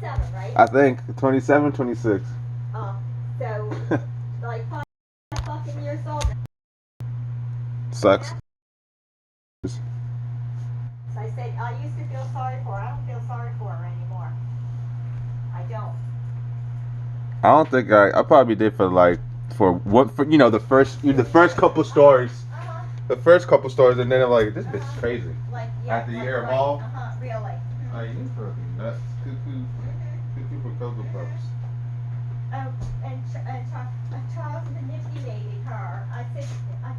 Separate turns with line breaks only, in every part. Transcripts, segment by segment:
27, right?
I think 27, 26.
So like 5 fucking years old.
Sucks.
So I said I used to feel sorry for her. I don't feel sorry for her anymore. I don't.
I don't think I probably did for like for what for the first couple stories. The first couple stories, and then I'm like, this bitch is crazy.
Like, yeah,
After you
like,
hear them
right.
all,
Really.
oh, you fucking nuts. Cuckoo for Cocoa Puffs.
Oh, and Charles manipulated her. I said,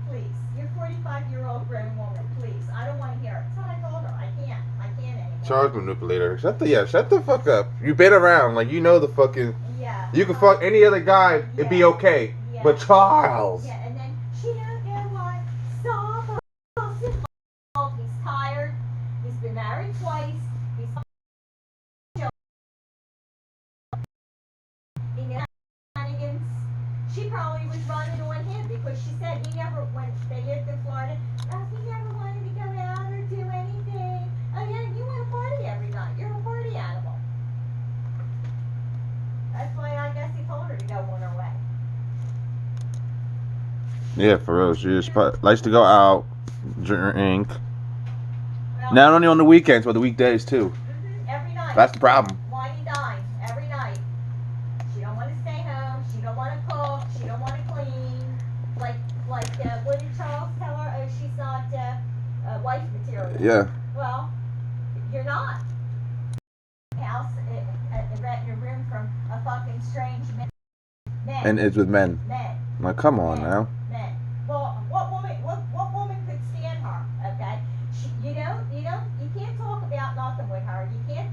please, you're a 45-year-old grown woman, please. I don't want to hear it. So I told her, I can't anymore.
Charles manipulator. Shut the fuck up. You've been around, like you know the fucking.
Yeah.
You can fuck any other guy, it'd be okay.
Yeah.
But Charles.
Yeah, and then she don't know what. Stop. He's tired. He's been married twice. He's shenanigans. She probably was running on him because she said he never, when they lived in Florida, he never wanted to go out or do anything. Oh yeah, you want to party every night. You're a party animal. That's why I guess he told her to go on her way.
Yeah, for real. She just likes to go out, drink.
Well,
Not only on the weekends, but the weekdays too.
Every night.
That's the problem.
Wine and dine every night. She don't want to stay home. She don't want to cook. She don't want to clean. Like what did Charles tell her? Oh, she's not wife material.
Yeah.
Well, you're not. House, renting a room from a fucking strange man.
And it's with men.
Men.
Like, come on
Men.
now.
Men. Well, what woman could stand her? Okay, you can't talk about nothing with her. You can't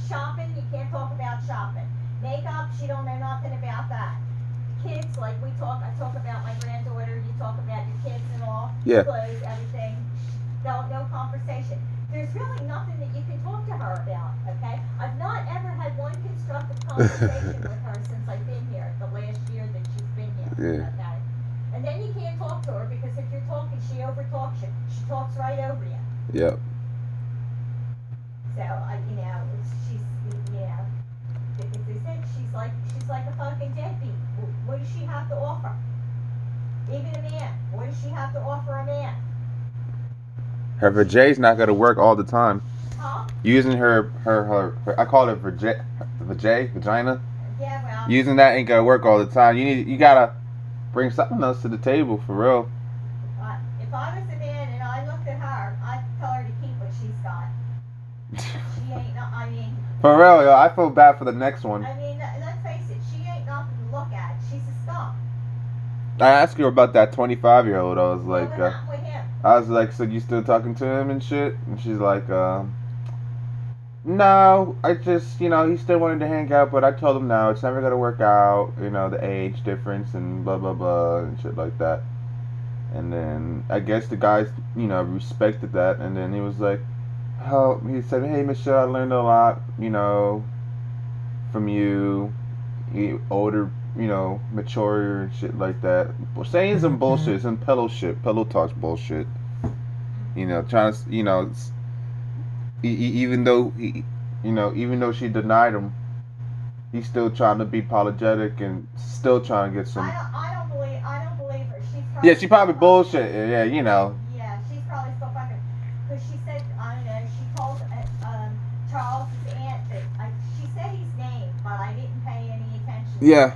shopping. You can't talk about shopping. Makeup, she don't know nothing about that. Kids, like I talk about my granddaughter. You talk about your kids and all.
Yeah.
Clothes, everything. No conversation. There's really nothing that you can talk to her about. Okay, I've not ever had one constructive conversation with her since I've been here. The last year that she's been here.
Yeah.
Okay. And then you can't talk to her because if you're talking, she overtalks you. She talks right over you.
Yep.
So she's, as they said, she's like a fucking deadbeat. What does she have to offer? Even a man. What does she have to offer a man?
Her vajay's not gonna work all the time.
Huh?
Using her I call it vagina.
Yeah, well.
Using that ain't gonna work all the time. You gotta bring something else to the table for real.
If I was a man and I looked at her, I'd tell her to keep what she's got. She ain't no, I mean.
For real, yo, I feel bad for the next one.
I mean, let's face it, she ain't nothing to look at. She's a skunk.
I asked her about that 25-year-old. I was like,
Well, not with him.
I was like, so you still talking to him and shit? And she's like, no, I just, he still wanted to hang out, but I told him no, it's never gonna work out. The age difference and blah blah blah and shit like that. And then I guess the guys, respected that. And then he was like, oh, he said, hey Michelle, I learned a lot, from you. Older, mature and shit like that. Saying some bullshit, some pillow talks bullshit. Trying to, even though she denied him, he's still trying to be apologetic and still trying to get some.
I don't believe her.
Yeah, she probably bullshit. Yeah,
Yeah, she's probably still fucking. Because she said, I don't know. She told Charles' aunt that she said his name, but I didn't pay any attention.
Yeah.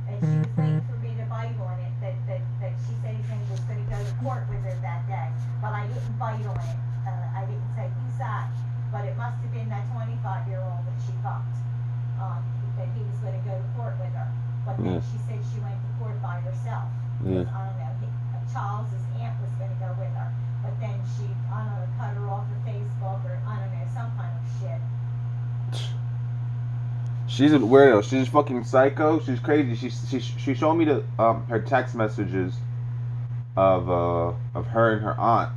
And she was waiting for me to bite on it. That she said his name was going to go to court with her that day, but I didn't bite on it. I didn't say who's that, but it must have been that 25-year-old that she fucked. That he was going to go to court with her, but then she said she went to court by herself.
Yeah.
I don't know. Charles' aunt was going to go with her, but then she, I don't know, cut her off of Facebook or I don't know, some kind of shit.
She's a weirdo. She's fucking psycho. She's crazy. She showed me the her text messages of her and her aunt,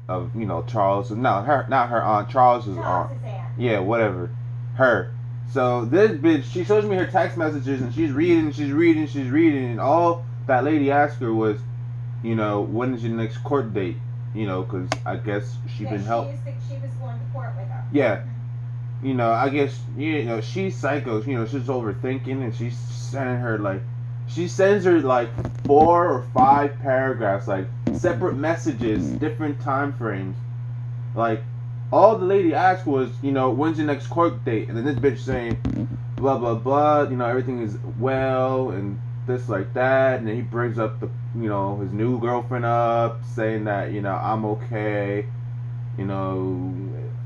of Charles. No, not her aunt. Charles's aunt.
Aunt.
Yeah, whatever. Her. So this bitch, she shows me her text messages and she's reading, and all that lady asked her was, when is your next court date? Because I guess she been helped.
She was going to court with her.
Yeah. you know, I guess, you know, she's psycho. You know, she's overthinking, and she's sending her like, she sends her like 4 or 5 paragraphs, like separate messages, different time frames. Like, all the lady asked was, you know, when's your next court date? And then this bitch saying, blah blah blah. You know, everything is well and this like that. And then he brings up the, you know, his new girlfriend up, saying that, you know, I'm okay. You know,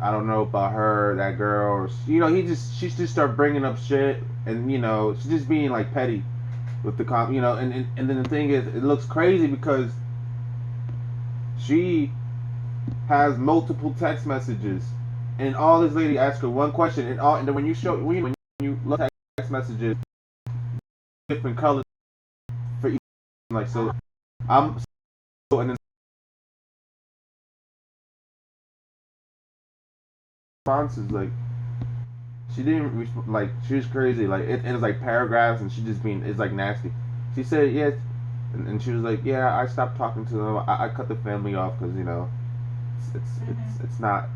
I don't know about her, that girl, or, you know, she just start bringing up shit, and, you know, she's just being like petty with the you know, and then the thing is, it looks crazy because she has multiple text messages, and all this lady asks her one question, and then when you look at text messages, different colors for each, like, so I'm so, and then responses like, she didn't like, she was crazy, like it was like paragraphs, and she just being, it's like nasty. She said yes, and she was like, yeah, I stopped talking to them. I cut the family off because, you know, it's not.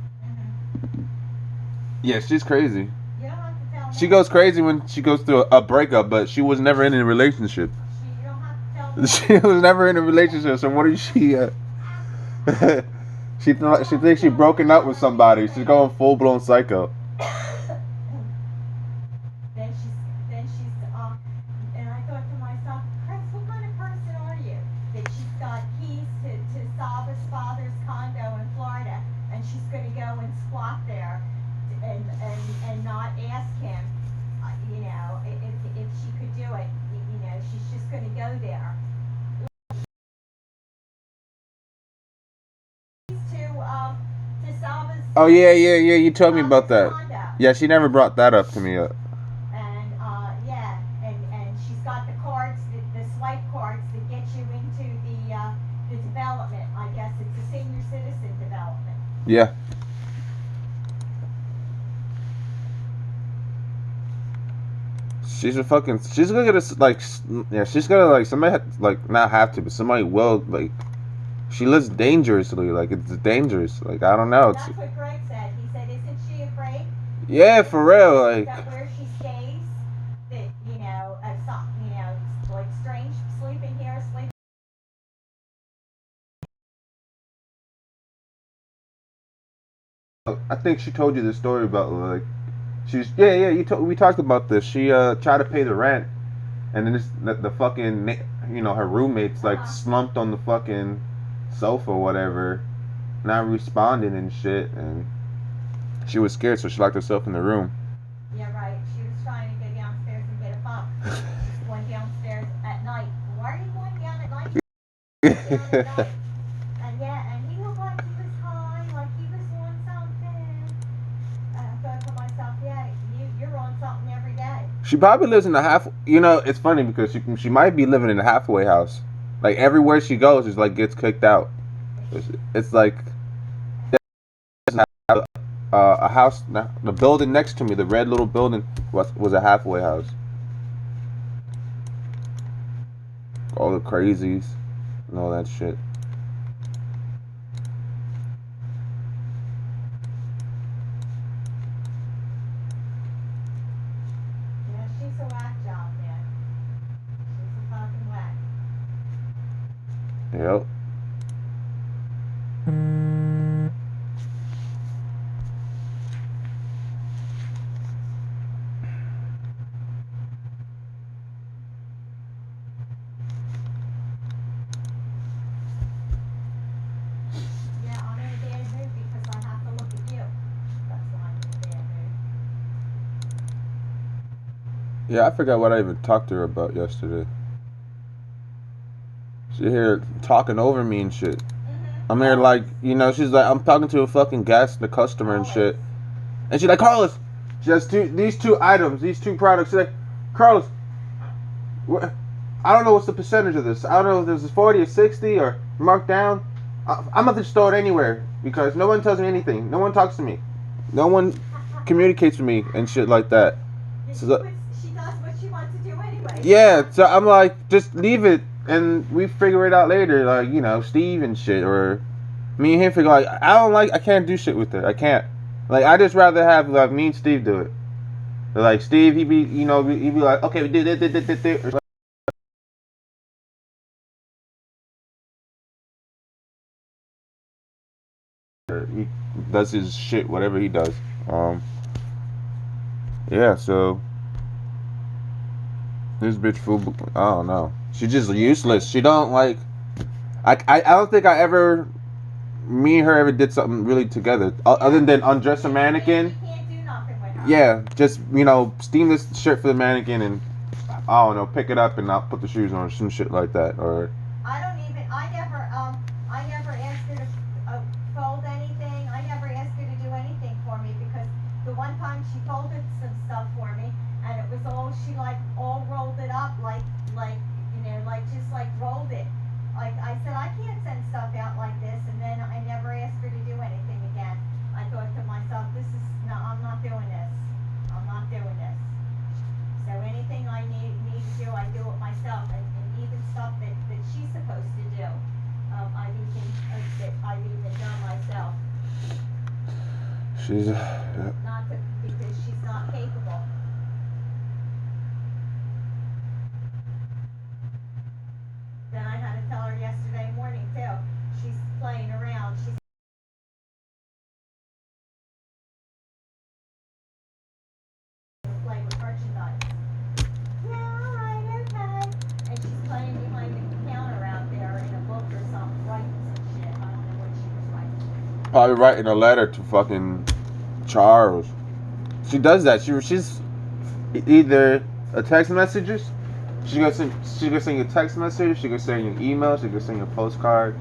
Yeah, she's crazy.
You don't have to tell me.
She goes crazy when she goes through a breakup, but she was never in a relationship.
You don't have to tell me.
She was never in a relationship, so what is she? She thinks she broken up with somebody. She's going full blown psycho.
Then she's and I thought to myself, Chris, what kind of person are you? That she's got keys to Saba's father's condo in Florida, and she's going to go and squat there, and not ask him, you know, if she could do it. You know, she's just going to go there. To Saba's.
Oh yeah. You told me about that.
Condo.
Yeah, she never brought that up to me yet.
And yeah, and she's got the cards, the swipe cards that get you into the development. I guess it's a senior citizen development.
Yeah. She's gonna get us like, yeah, she's gonna like, somebody like, not have to, but somebody will, like, she lives dangerously, like, it's dangerous, like, I don't know.
That's what Greg said. He said, isn't she afraid?
Yeah, for real, like.
That where she stays, that, you know, like strange, sleeping here, sleeping.
I think she told you the story about, like, yeah, we talked about this. She tried to pay the rent, and then the fucking, you know, her roommates like slumped on the fucking sofa or whatever, not responding and shit, and she was scared, so she locked herself in the room.
Yeah, right. She was trying to go downstairs and get a pump. She's going downstairs at night. Why are you going down at night? And yeah, and he looked like he was high, like he was on something. And I thought to myself, yeah, you're on something every day.
She probably lives in a half. You know, it's funny because she might be living in a halfway house. Like, everywhere she goes, is like, gets kicked out. It's like a house. The building next to me, the red little building, was a halfway house. All the crazies and all that shit.
Yeah, she's a whack job, man. She's a fucking whack.
Yep.
Yeah, I'm in a bad mood because I have to look at you. That's why I'm in a bad mood.
Yeah, I forgot what I even talked to her about yesterday. She here talking over me and shit. I'm here like, you know, she's like, I'm talking to a fucking guest, the customer and shit. And she's like, Carlos, she has these two items, these two products. She's like, Carlos, I don't know what's the percentage of this. I don't know if this is 40 or 60 or marked down. I'm not just throw it anywhere because no one tells me anything. No one talks to me. No one communicates with me and shit like that. So,
she does what she wants to do anyway.
yeah, so I'm like, just leave it and we figure it out later. Like, you know, Steve and shit, or me and him figure, like, I can't do shit with her. I can't. Like I just rather have like me and Steve do it. Like Steve, he be he be like, okay, we did it. He does his shit, whatever he does. Um, yeah. So this bitch fool, I don't know. She's just useless. She don't like. I don't think I ever. Me and her ever did something really together, other than undress a mannequin.
You can't do nothing with her.
Yeah, just steam this shirt for the mannequin and I don't know, pick it up and not put the shoes on or some shit like that. Or
I never asked her to fold anything. I never asked her to do anything for me because the one time she folded some stuff for me and it was all, she like all rolled it up like, just like rolled it. Like I said, I can't send stuff out like this, and then I never asked her to do anything again. I thought to myself, no, I'm not doing this. I'm not doing this. So anything I need to do, I do it myself, and even stuff that she's supposed to do, I've even done myself.
she's
Not to, because she's not capable. Then I had to tell her yesterday morning too. She's playing around. She's playing with merchandise. Yeah, all right, okay. And she's playing behind the counter out there in a book or something, writing some shit. I don't know what she was writing.
probably writing a letter to fucking Charles. She does that. She's either a text messages. She gonna send you a text message. She gonna send you an email. She gonna send you a postcard.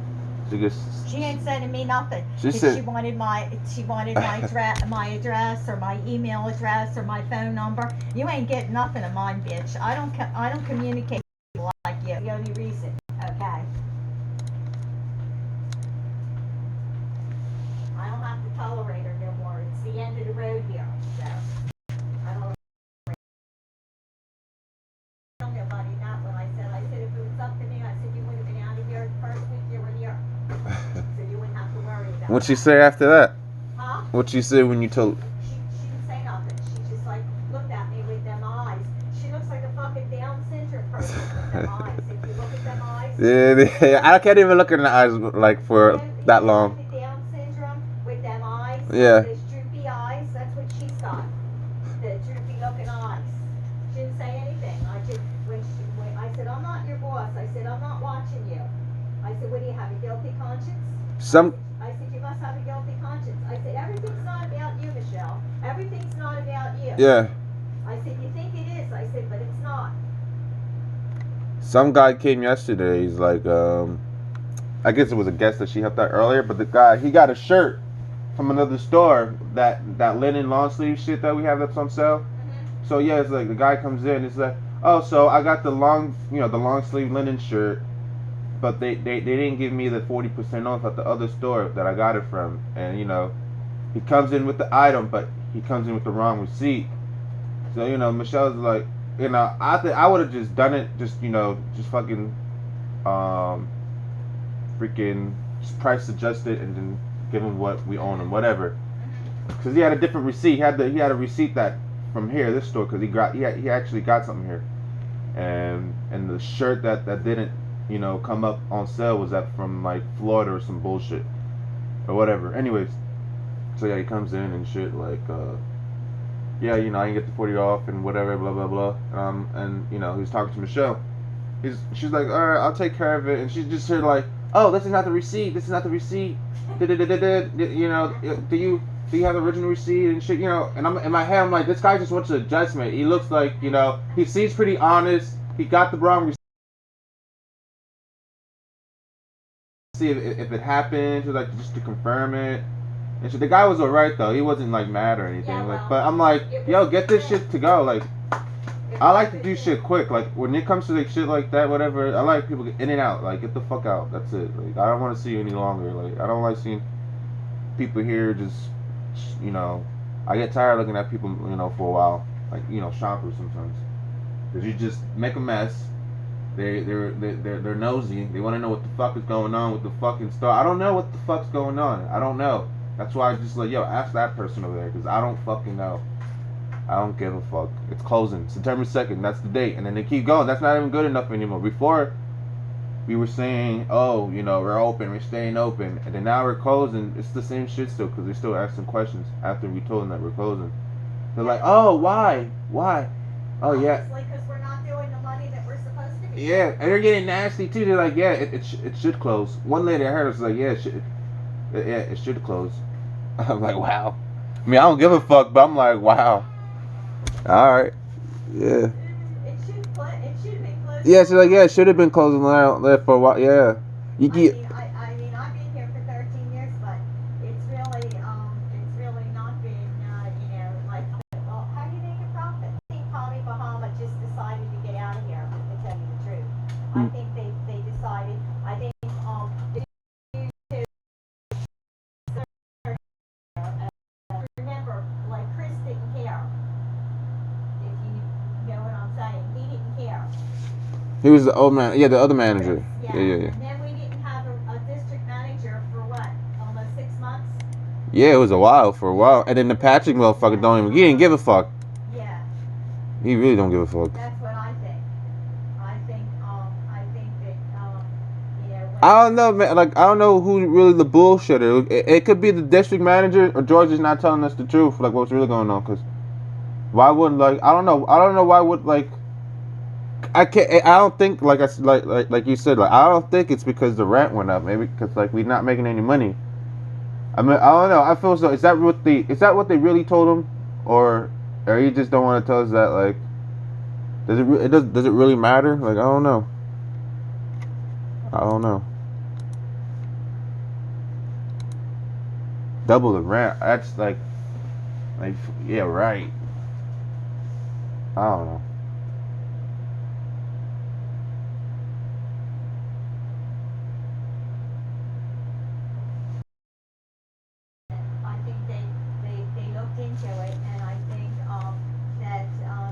She ain't sending me nothing.
She said
she wanted my my address or my email address or my phone number. You ain't getting nothing of mine, bitch. I don't communicate like you. The only reason, okay? I don't have to tolerate her no more. It's the end of the road here. So I don't tell nobody that when I said if it was up to me, I said you would have been out of here the first week you were here. So you wouldn't have to worry about
What'd she
that.
say after that?
Huh?
What'd she say when you told?
She didn't say nothing. She just like looked at me with them eyes. She looks like a fucking Down syndrome person with them eyes. If you look at them eyes.
Yeah, I can't even look in the eyes like for that long.
The Down syndrome with them eyes.
Yeah.
Those droopy eyes. That's what she's got. The droopy looking eyes. She didn't say anything. When I said I'm not your boss. I said I'm not watching you. I said, what do you have, a guilty conscience? I said, you must have a guilty conscience. I said, everything's not about you, Michelle. Everything's not about you.
Yeah.
I said, you think it is? I said, but it's not.
Some guy came yesterday. He's like, I guess it was a guest that she helped out earlier, but the guy, he got a shirt from another store, that linen long sleeve shit that we have that's on sale.
Mm-hmm.
So yeah, it's like the guy comes in, it's like, oh, so I got the long sleeve linen shirt, but they didn't give me the 40% off at the other store that I got it from. And he comes in with the item, but he comes in with the wrong receipt. So Michelle's like, I think I would have just done it, just fucking freaking just price adjust it and then give him what we own and whatever. Because he had a different receipt. He had a receipt that from here, this store, because he actually got something here, and the shirt that didn't come up on sale was that from like Florida or some bullshit or whatever. Anyways, so yeah, he comes in and shit like, yeah, I can get the 40 off and whatever, blah blah blah. And he was talking to Michelle. She's like, all right, I'll take care of it, and she's just here like, oh, this is not the receipt. This is not the receipt. Do you have the original receipt and shit? And I'm in my head, I'm like, this guy just wants an adjustment. He looks like, he seems pretty honest. He got the wrong receipt. See if it happened, like just to confirm it. And shit. The guy was alright though. He wasn't like mad or anything.
Yeah,
like, but I'm like, yo, get this shit to go. Like, I like to do shit quick. Like when it comes to like shit like that, whatever. I like people get in and out. Like get the fuck out. That's it. Like I don't want to see you any longer. Like I don't like seeing people here just, I get tired looking at people, for a while. Like shoppers sometimes, because you just make a mess. They're nosy. They want to know what the fuck is going on with the fucking store. I don't know what the fuck's going on. I don't know. That's why I just like, yo, ask that person over there, because I don't fucking know. I don't give a fuck. It's closing September 2nd. That's the date, and then they keep going. That's not even good enough anymore. Before we were saying, oh, you know, we're open, we're staying open, and then now we're closing. It's the same shit still, because they're still asking questions after we told them that we're closing. They're like, oh, why? Oh yeah.
Obviously, because we're not doing the money that we're supposed to be.
Yeah, and they're getting nasty too. They're like, yeah, it should close. One lady I heard was like, yeah, it should close. I'm like, wow. I mean, I don't give a fuck, but I'm like, wow. All right. Yeah.
It should have been closed.
Yeah, she's like, yeah, it should have been closing there for a while. Yeah. You get.
I mean, I've been here for 13 years, but it's really not been, you know, like, well, how do you make a profit? I think Tommy Bahama just decided to get out of here, to tell you the truth. I think they decided, I think, remember, like, Chris didn't care, if you know what I'm saying. He didn't care.
He was the old man. Yeah, the other manager. Yeah.
And then we didn't have a district manager for what? Almost 6 months?
Yeah, it was for a while. And then the Patrick motherfucker he didn't give a fuck.
Yeah.
He really don't give a fuck.
That's what I think. I think that, you know,
I don't know, man. Like, I don't know who's really the bullshitter. It could be the district manager, or George is not telling us the truth, like what's really going on. Cause why wouldn't, like, I don't know why would, like, I can't. I don't think, like like you said, like, I don't think it's because the rent went up. Maybe because, like, we're not making any money. I mean, I don't know. I feel so. Is that what they really told him, or you just don't want to tell us that? Like, does it really matter? Like, I don't know. Double the rent. That's like, yeah, right. I don't know.
I think they looked into it, and I think that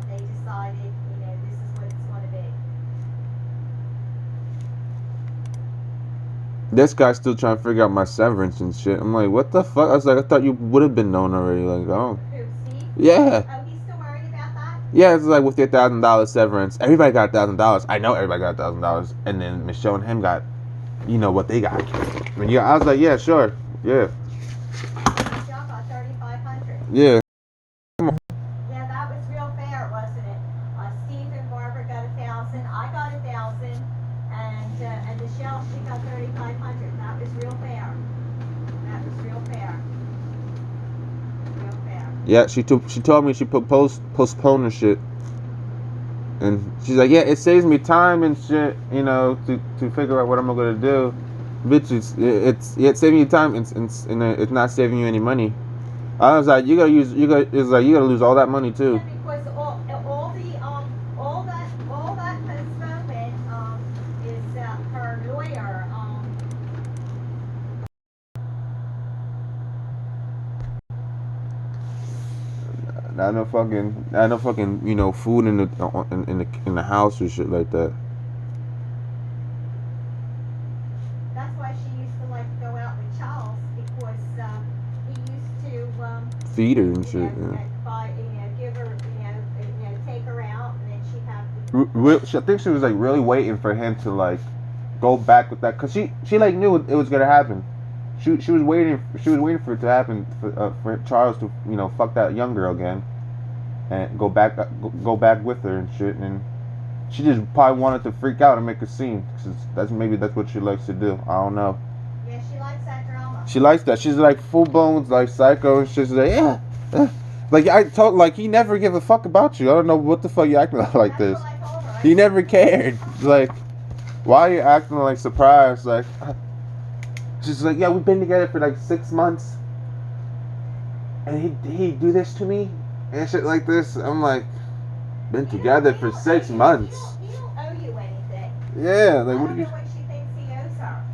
they decided, you know, this is what it's going to be.
This guy's still trying to figure out my severance and shit. I'm like, what the fuck? I was like, I thought you would have been known already. Like, oh.
Who, Steve?
Yeah.
Oh, he's still worried about that?
Yeah, it's like with your $1,000 severance. Everybody got $1,000. I know everybody got $1,000. And then Michelle and him got, you know, what they got. I mean, yeah, I was like, yeah, sure. Yeah.
Michelle got $3,500.
Yeah.
Yeah, that was real fair, wasn't it? Steve and Barbara got 1,000. I got 1,000, and Michelle, she got 3,500. That was real fair. That was real fair. Real fair.
Yeah, she told me she postponed the shit. And she's like, yeah, it saves me time and shit, you know, to figure out what I'm gonna do. Bitch, it saving you time and it's not saving you any money. I was like, you gotta lose all that money too.
Yeah, because all that postponement is her lawyer
Not no fucking, you know, food in the house or shit like that.
That's why she used to like to go out with Charles, because he used to
Feed her and shit.
you know,
Yeah.
give her, take her out, and then she'd have to.
I think she was like really waiting for him to like go back with that, cause she like knew it was gonna happen. She was waiting for it to happen for Charles to, you know, fuck that young girl again and go back with her and shit, and she just probably wanted to freak out and make a scene, cause that's what she likes to do. I don't know.
Yeah, she likes that drama.
She likes that. She's like full blown like psycho and shit. She's like, yeah. Like, I told, like, he never give a fuck about you. I don't know what the fuck you acting like this.
That's what I told her.
He never cared. Like, why are you acting like surprised? Like, she's like, yeah, we've been together for like 6 months, and he do this to me and shit like this. I'm like, been together for 6 months.
He don't owe you anything.
Yeah, like,
I
what
don't
do you?
know what she thinks he owes her.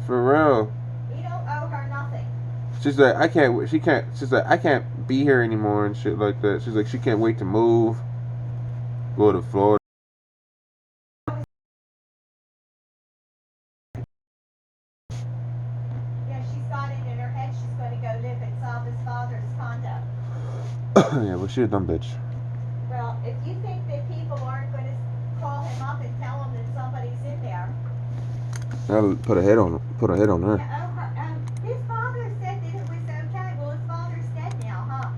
For real.
He don't owe her nothing.
She's like, she's like, I can't be here anymore and shit like that. She's like, she can't wait to move, go to Florida.
Yeah, she's got it in her head. She's
Yeah, but she's a dumb bitch.
Well, if you think that people aren't going to call him up and tell him that somebody's in there.
I'll put a hit on her.
Yeah, his father said that it was okay. Well, his father's dead now, huh?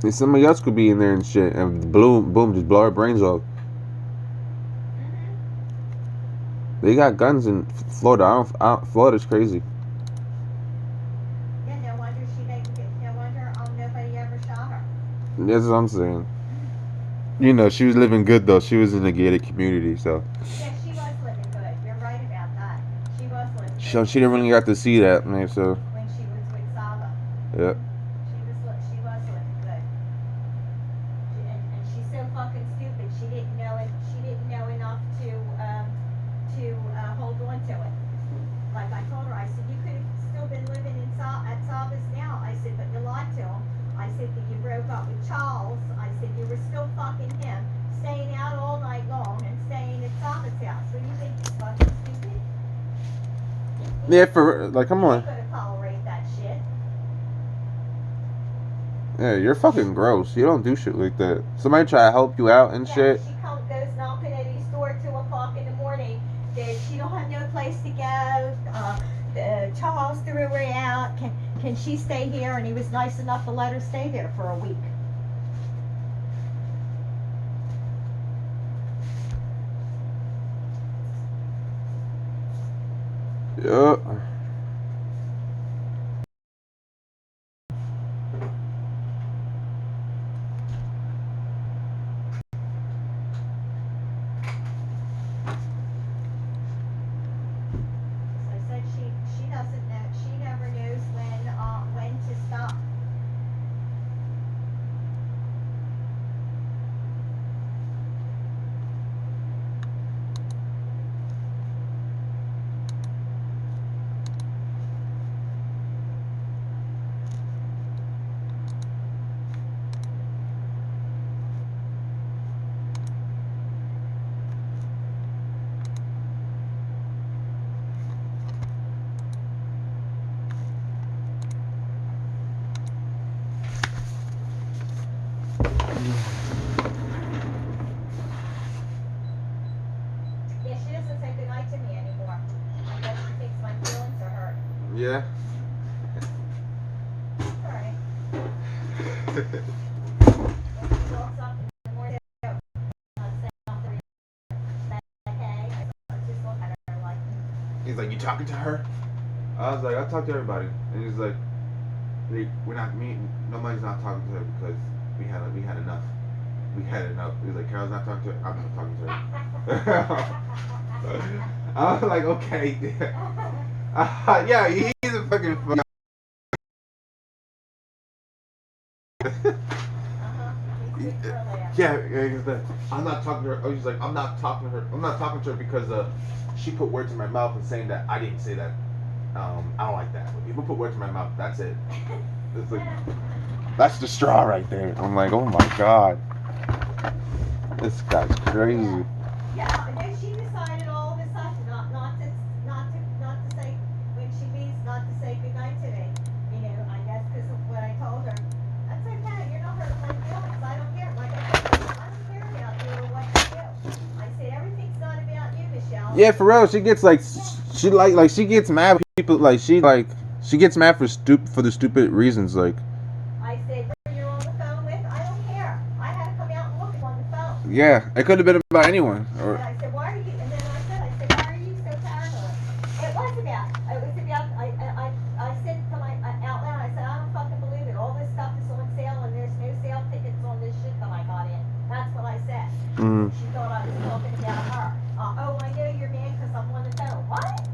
And somebody else could be in there and shit, and boom, just blow our brains off. They got guns in Florida. Florida's crazy.
Yeah, no wonder no wonder nobody ever shot her.
That's what I'm saying. You know, she was living good though. She was in a gated community, so.
Yeah, she was living good. You're right about that. She was living good.
She didn't really get to see that, man. So.
When she was with Saba.
Yeah.
She was living good. And she's so fucking stupid. She didn't know it. She didn't know enough to hold on to it. Like I told her, I said you could have still been living at Saba's now. I said, but you lied to him. I said that you broke up with Charles. I said you were still fucking him, staying out all night long and staying at Saba's house. What do you think? He's fucking stupid?
Yeah, come on.
He could have tolerated that shit.
Yeah, you're fucking gross. You don't do shit like that. Somebody try to help you out and shit.
She goes knocking at his door at 2 o'clock in the morning. That she don't have no place to go. Charles threw her out. Can she stay here? And he was nice enough to let her stay there for a week.
Yeah.
She doesn't know. She never knows when to stop. Yeah, she doesn't say goodnight to me anymore. I guess she thinks my feelings are hurt.
Yeah.
Alright. When she walks up in the morning, I'm saying something. Okay, I just look at her like.
He's like, you talking to her? I was like, I talk to everybody. And he's like, we're not meeting. Nobody's not talking to her because we had enough. We had enough. He's like, Carol's not talking to her. I'm not talking to her. I was like, okay. Yeah, he's a fucking. Yeah, he's like, I'm not talking to her. Oh, he's like, I'm not talking to her. I'm not talking to her because she put words in my mouth and saying that I didn't say that. I don't like that. When people put words in my mouth, that's it. It's like, that's the straw right there. I'm like, oh my god, this guy's crazy.
Yeah, and then she decided all of a sudden not to say when she leaves, not to say goodnight to me. You know, I guess because of what I told her. That's okay. You're not hurting my feelings. I don't care. Like I said, I don't care about you or what you do. I said everything's not about you, Michelle.
Yeah, for real. She gets like she gets mad when people she gets mad for the stupid reasons like.
I said who you're on the phone with. I don't care. I had to come out and look on the phone.
Yeah, it could have been about anyone.
And I said, why are you? And then I said, why are you so paranoid? It was about. I said to my out loud. I said, I don't fucking believe it. All this stuff is on sale, and there's no sale tickets on this shit that I got in. That's what I said. She thought I was talking about her. Oh, I know you're mad because I'm on the phone. What?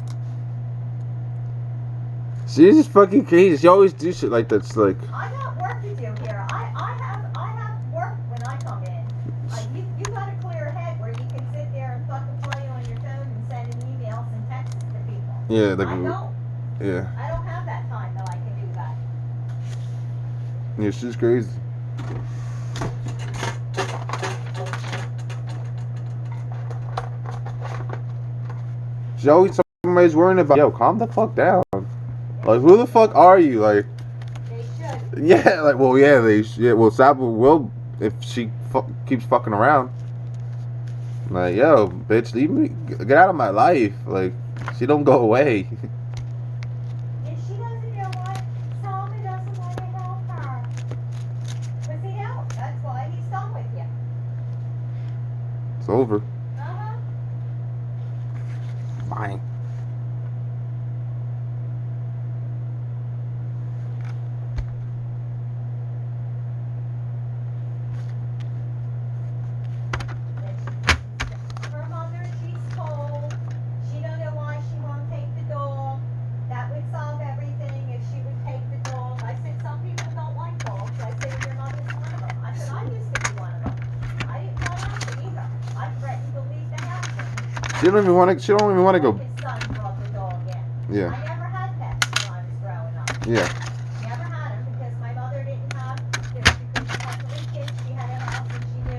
She's just fucking crazy. She always do shit like that. It's like.
I got work to do here. I have work when I come in. You got a clear head where you can sit there and fucking play on your phone and send emails and texts to people.
Yeah,
I don't.
Yeah.
I don't have that time that I can do that.
Yeah, she's crazy. She always somebody's worrying about. Yo, calm the fuck down. Like, who the fuck are you? Like,
They should.
yeah, like, well, yeah, yeah, well, Sab will if she keeps fucking around. Like, yo, bitch, leave me, get out of my life. Like, she don't go away.
And she doesn't know what Solomon doesn't want to help her. Because he don't. That's why he's done with you.
It's over.
Uh-huh.
Fine.
Her mother, she's cold. She don't know why she won't take the dog. That would solve everything if she would take the dog. I said, some people don't like dogs. I said, your mother's one of them. I said, I used to be one of them. I didn't want to either. I threatened to leave the house.
She don't even want to. She don't even want to go.
His son brought the dog in.
Yeah.
I never had pets when I was growing up.
Yeah.
Never had them because my mother didn't have, because she had 3 kids, she had a house, and she knew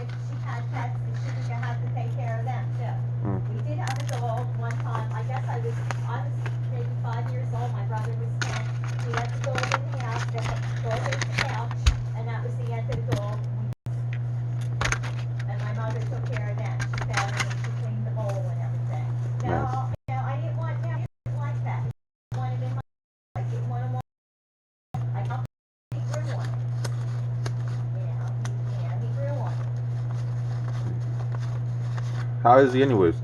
if she had pets, that she was gonna have to take care of them too.
Mm.
We did have a dog one time. I guess I was maybe 5 years old. My brother was 10. We let the dog in the house. The dog ate the couch, and that was the end of the dog. And my mother took care of them. She fed them and she cleaned the bowl and everything. No,
Nice.
I didn't want. No, I didn't like that. I wanted in my. I didn't want to. I thought he grew one. He grew one.
How is he, anyways?
He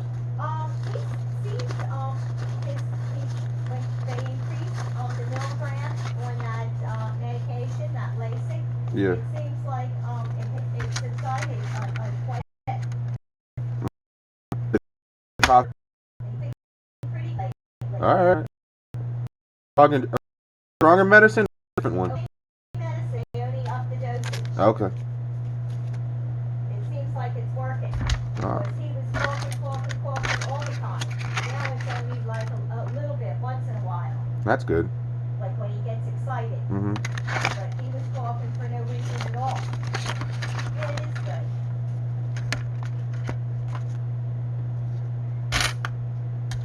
seems, when they increased, the milligrams on that, medication, that LASIK,
Yeah.
it seems like, it subsided, quite a bit.
Talk.
He's been pretty late.
All right. Talking stronger medicine, different one.
Medicine, they only up the dosage.
Okay.
It seems like it's working. Because he was coughing all the time. Now it's only like a little bit, once in a while.
That's good.
Like when he gets excited.
Mm-hmm.
But he was coughing for no reason at all. Yeah, it is good.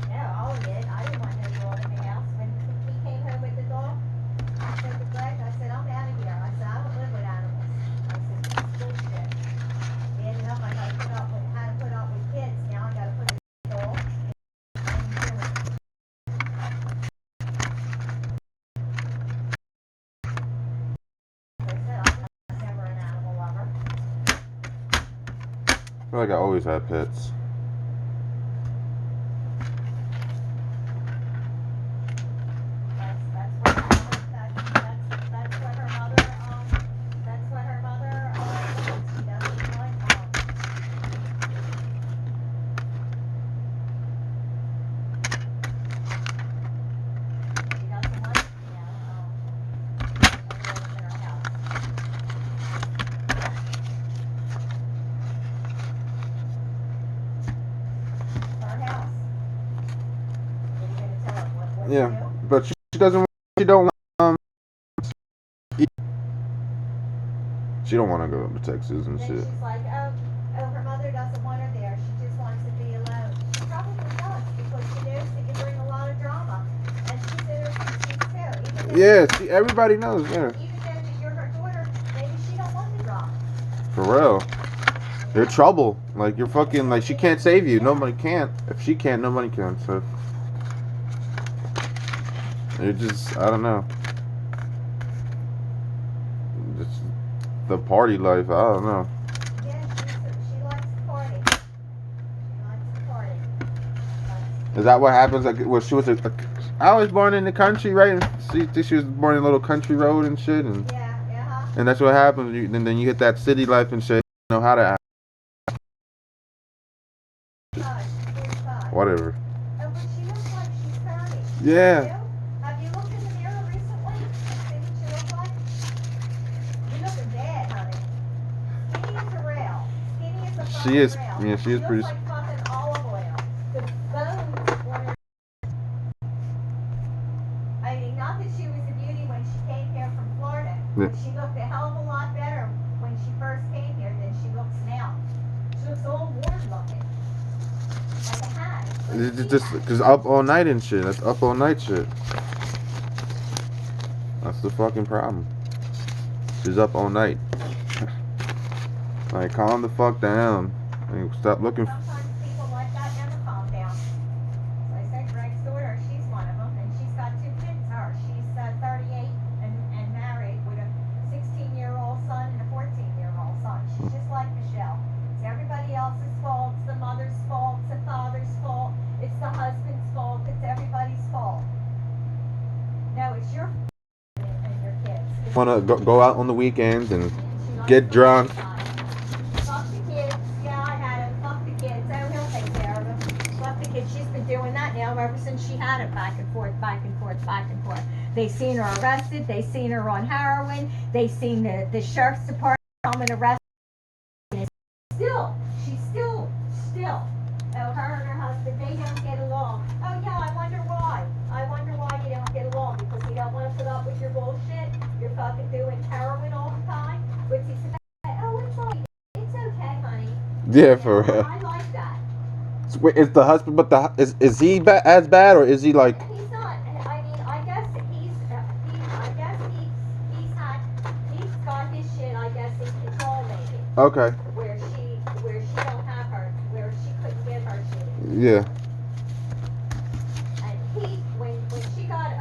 No, I'll admit, I didn't want no dog in the house. When he came home with the dog, I said to Greg, I said, I'm out of here. I said, I don't live with animals. I said, this is bullshit. Bad enough I gotta had to put up with kids. Now I gotta put a dog. Like I said, I'm never an animal lover.
I feel like I always had pets.
That's what her mother wants. She doesn't like she doesn't like, animals in her house. Her house. What are you gonna tell her? What to
Yeah,
do?
but she doesn't. She don't. She don't want to go to Texas and
Then
shit.
she's like, oh, her mother doesn't want her there. She just wants to be alone. She probably does, because she knows it can bring a lot of drama. And she's in her 60s too.
Yeah, see, everybody knows. Yeah,
Even though that you're her daughter, maybe she don't want the drama.
for real. You're trouble. Like, you're fucking, like, she can't save you. Nobody can't. If she can't, nobody can. So, you're just, I don't know. Just the party life, I don't know.
Yeah, she likes to party. She likes to party.
Is that what happens? Like, well, she was I was born in the country, right? And she was born in a little country road and shit, and
Yeah,
and that's what happens. And then you hit that city life and shit. You know how to act.
She's 45.
Whatever.
Oh, but she looks like she's 30.
Yeah.
You? Have you looked in the mirror recently? See what she looks like? You're looking bad, honey. Skinny as a rail. Skinny as a fucking
She is.
rail.
Yeah, she is
looks
pretty.
like fucking olive oil. The bones on her. I mean, not that she was a beauty when she came here from Florida,
Yeah.
She looked a hell of a lot better when she first came here than she looks now. She looks all worn looking. Like a hat.
It's just because up all night and shit. That's up all night shit. That's the fucking problem. She's up all night. Like, calm the fuck down. Like, stop looking.
Sometimes people like that never calm down. So I said Greg's daughter, she's one of them, and she's got 2 kids. Her, she's 38 and married with a 16-year-old son and a 14-year-old son. She's just like Michelle. It's everybody else's fault. It's the mother's fault. It's the father's fault. It's the husband's fault. It's everybody's fault. No, it's your fault and your kids.
Wanna go out on the weekends and get drunk.
Fuck the kids. Yeah, I had him. Fuck the kids. Oh, he'll take care of them. Fuck the kids. She's been doing that now ever since she had it, back and forth, back and forth, back and forth. They seen her arrested. They seen her on heroin. They seen the sheriff's department come and arrest her. She's still. Oh, her and her husband, they don't get along. Oh yeah, I wonder why. I wonder why you don't get along, because you don't want to put up with your bullshit. You're fucking doing heroin all the time. But he said, oh, it's okay, honey.
Yeah, for real.
I like that.
Wait, is the husband, but is he as bad, or is he like?
He's not. I mean, I guess he's got his shit, I guess, in control maybe.
Okay.
Where she don't have her, where she couldn't get her shit.
Yeah.
And when she got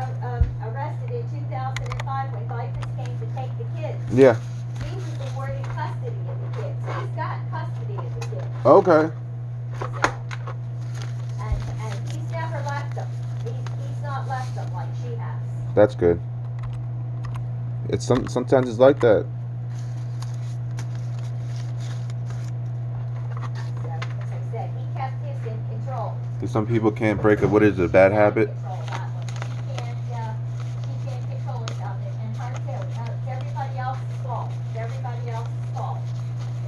arrested in 2005, when Vipers came to take the kids,
Yeah.
he was awarded custody of the kids. He's got custody of the kids.
Okay.
So, and he's never left them. He's not left them like she has.
That's good. It's sometimes it's like that.
So, as I said, he kept his in control.
Some people can't break up. What is it? A bad habit?
Control that one. He can't control it of it. And her too. It's everybody else's fault. It's everybody else's fault.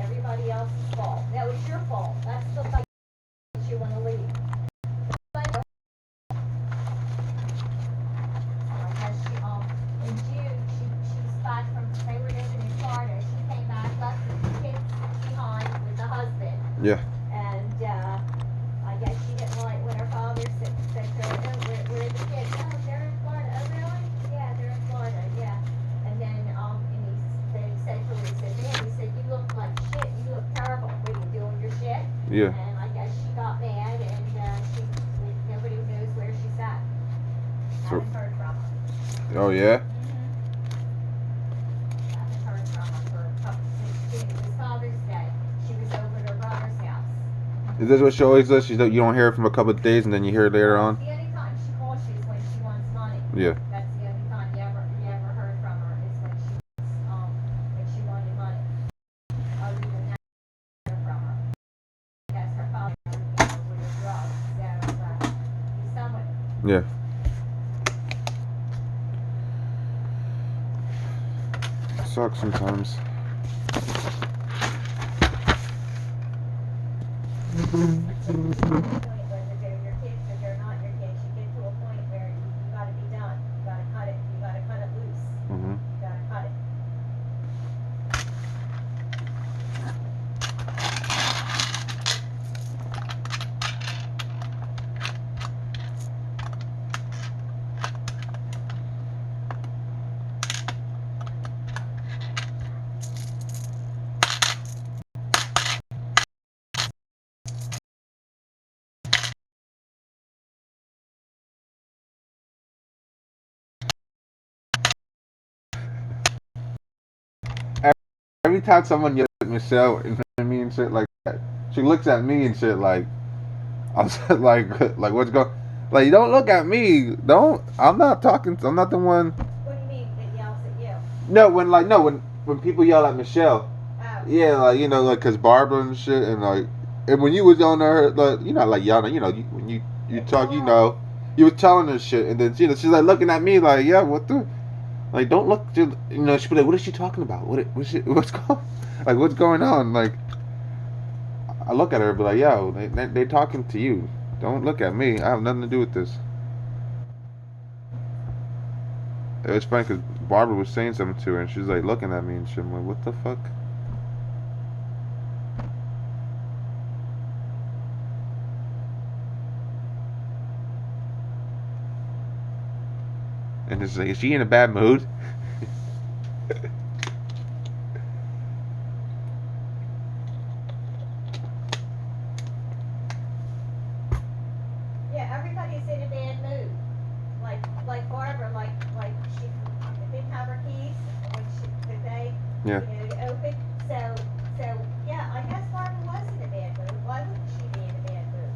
Everybody else's fault. No, it's your fault. That's the fight that you want to leave. In June, she's back from, they were living in Florida. She came back, left the kids behind with the husband.
Yeah.
And I guess she didn't like when her father said to her, oh, where are the kids? Oh, they're in Florida. Oh, really? Yeah, they're in Florida, yeah. And then then he said to her, he said, you look like shit. You look terrible. What are you doing your shit?
Yeah.
And I guess she got mad, and nobody knows where she's at.
So-
Haven't heard from her.
Oh yeah.
Haven't heard from her for a couple since June. It was Father's Day. She was over at her brother's house.
Is this what she always does? You don't hear her from a couple of days, and then you hear her later on.
The only time she calls you is when she wants money.
Yeah.
That's the only time you ever heard from her is when she wanted money. Other than that, you hear from her. I guess her father with her drugs, so he's done with it.
Yeah. Sucks sometimes.
Point when they're your kids, but they're not your kids. You get to a point where you gotta be done. You gotta cut it. You gotta cut it loose.
Mhm.
You gotta cut it.
Every time someone yells at Michelle in front of me and shit like that, she looks at me and shit like, I was like what's going? Like, you don't look at me. Don't. I'm not talking. I'm not the one.
What do you mean it yells at you?
No, when people yell at Michelle.
Oh.
Yeah, like cause Barbara and shit, and when you was yelling at her, like yelling, when you talk, you was telling her shit, and then she's like looking at me like, yeah, what the. Like, don't look. She'd be like, "What is she talking about? What's going on?" Like, I look at her, and be like, "Yo, they talking to you. Don't look at me. I have nothing to do with this." It was funny because Barbara was saying something to her, and she was like looking at me and shit. I'm like, what the fuck? And it's like, is she in a bad mood?
Yeah, everybody's in a bad mood. Like Barbara, like she didn't have her keys when the day,
Yeah.
to open. So yeah, I guess Barbara was in a bad mood. Why wouldn't she be in a bad mood?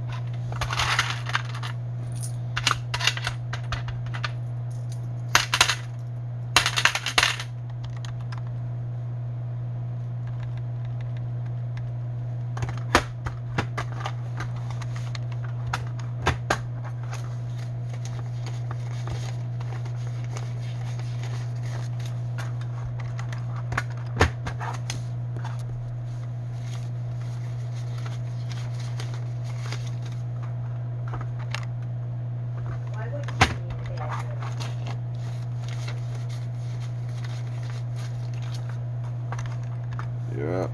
Why wouldn't she be in a bad mood?
Yeah.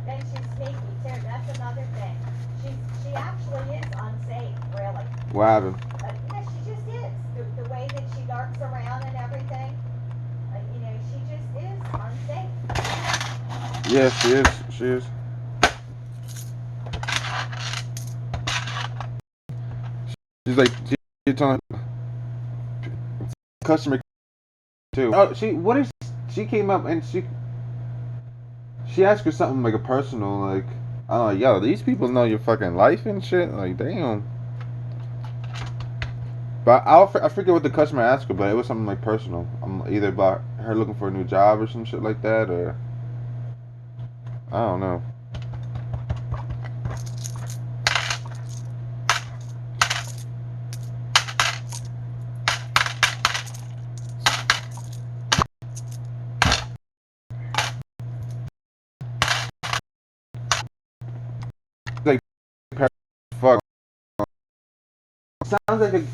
Then she's sneaky too. That's another thing. She actually is unsafe, really.
What happened?
Yeah, she just is. The way that she lurks around and everything. She just is unsafe.
Yeah, she is. She is. She's like, she's telling customer too. Oh, she came up and she asked her something like a personal, like, I'm like, yo, these people know your fucking life and shit. Like, damn. But I forget what the customer asked her, but it was something like personal. Either about her looking for a new job or some shit like that, or I don't know. Like, fuck. Sounds like and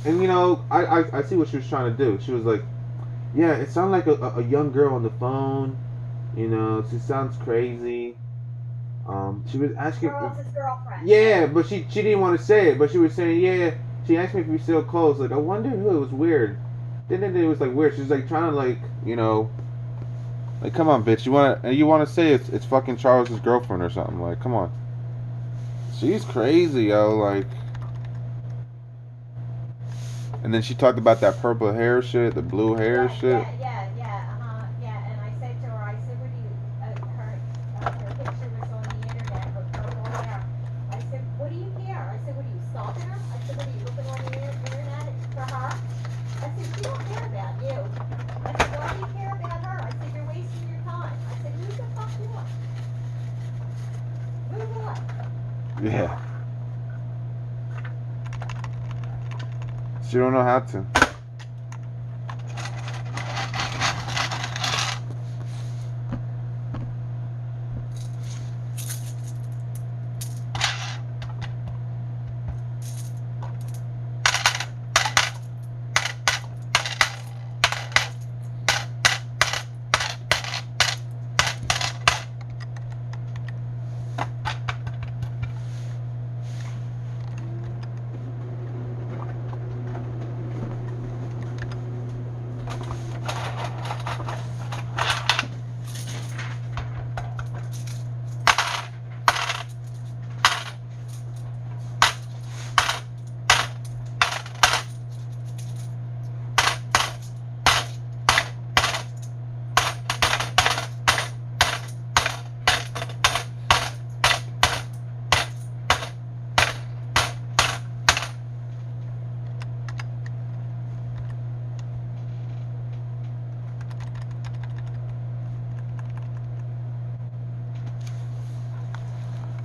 I see what she was trying to do. She was like, yeah, it sounded like a young girl on the phone. She sounds crazy. She was asking.
Girl's his girlfriend.
Yeah, but she didn't want to say it. But she was saying, yeah. She asked me if we still close. Like, I wonder who. It was weird. Then it was like weird. She was like trying to like, come on, bitch. You wanna say it's fucking Charles's girlfriend or something? Like, come on. She's crazy, yo. Like, and then she talked about that purple hair shit, the blue hair shit.
Yeah. And I said to her, I said, what do you, her picture was on the internet, her purple hair. I said, what do you care? I said, what are you, stalking her? I said, what are you looking on the internet for her? I said, she don't care about you. I said, why do you care about her? I said, you're wasting your time. I said, who the fuck what? Who what?
Yeah. She don't know how to.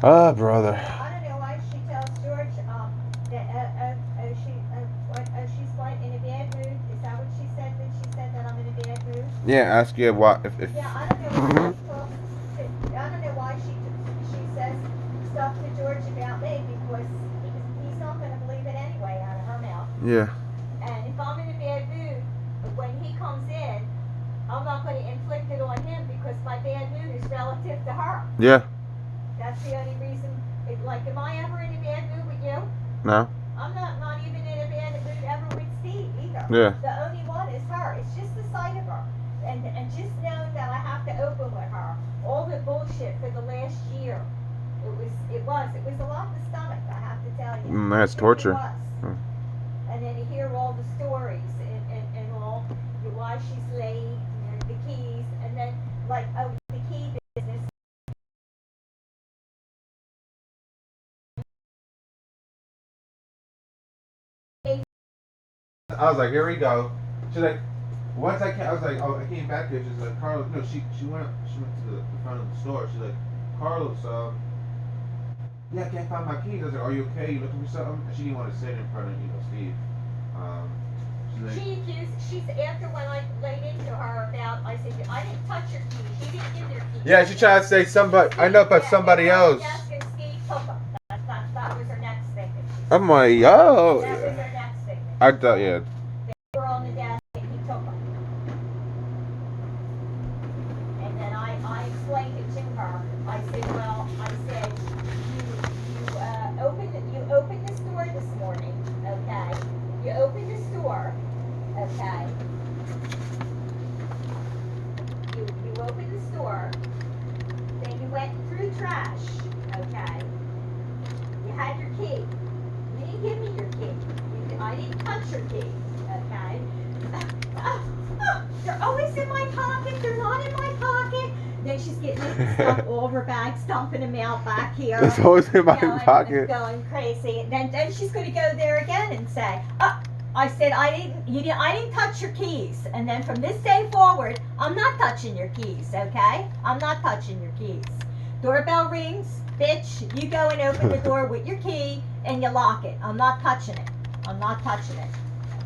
Oh, brother.
I don't know why she tells George that she's quite in a bad mood. Is that what she said? That she said that I'm in a bad mood?
Yeah, ask you what if.
Yeah, I don't know why she talks. I don't know why she says stuff to George about me because he's not going to believe it anyway out of her mouth.
Yeah.
And if I'm in a bad mood, when he comes in, I'm not going to inflict it on him because my bad mood is relative to her.
Yeah.
That's the only reason. Like, am I ever in a bad mood with you?
No.
I'm not even in a bad mood ever with Steve either.
Yeah.
The only one is her. It's just the sight of her. And just knowing that I have to open with her. All the bullshit for the last year. It was a lot to stomach, I have to tell you.
That's torture.
It was. And then you hear all the stories and all why she's late, and the keys, and then like the key business.
I was like, here we go. She's like, once I came, I was like, oh, I came back here. She's like, Carlos, no, she went to the front of the store. She's like, Carlos, yeah, I can't find my keys. I was like, are you okay? You looking for something? And she didn't want to sit in front of Steve.
She's after when I laid into her about, I said, I didn't touch your keys. She didn't give your keys.
Yeah, she tried to say somebody. I know, but somebody else.
Steve took them. That was her next statement.
I'm like, oh.
That was her next statement.
I thought, yeah.
They were on the desk and he took them. And then I explained it to her. I said, well, you opened the store this morning, okay? You opened the store, okay? You opened the store, then you went through trash, okay? You had your key. You didn't give me your key. I didn't touch your key, okay? They're always in my pocket. They're not in my pocket. Then she's getting stuff all over her bags, dumping them out back here.
It's always in my pocket.
Going crazy. And then she's going to go there again and say, I said I didn't touch your keys. And then from this day forward, I'm not touching your keys, okay? I'm not touching your keys. Doorbell rings, bitch. You go and open the door with your key and you lock it. I'm not touching it. I'm not touching it.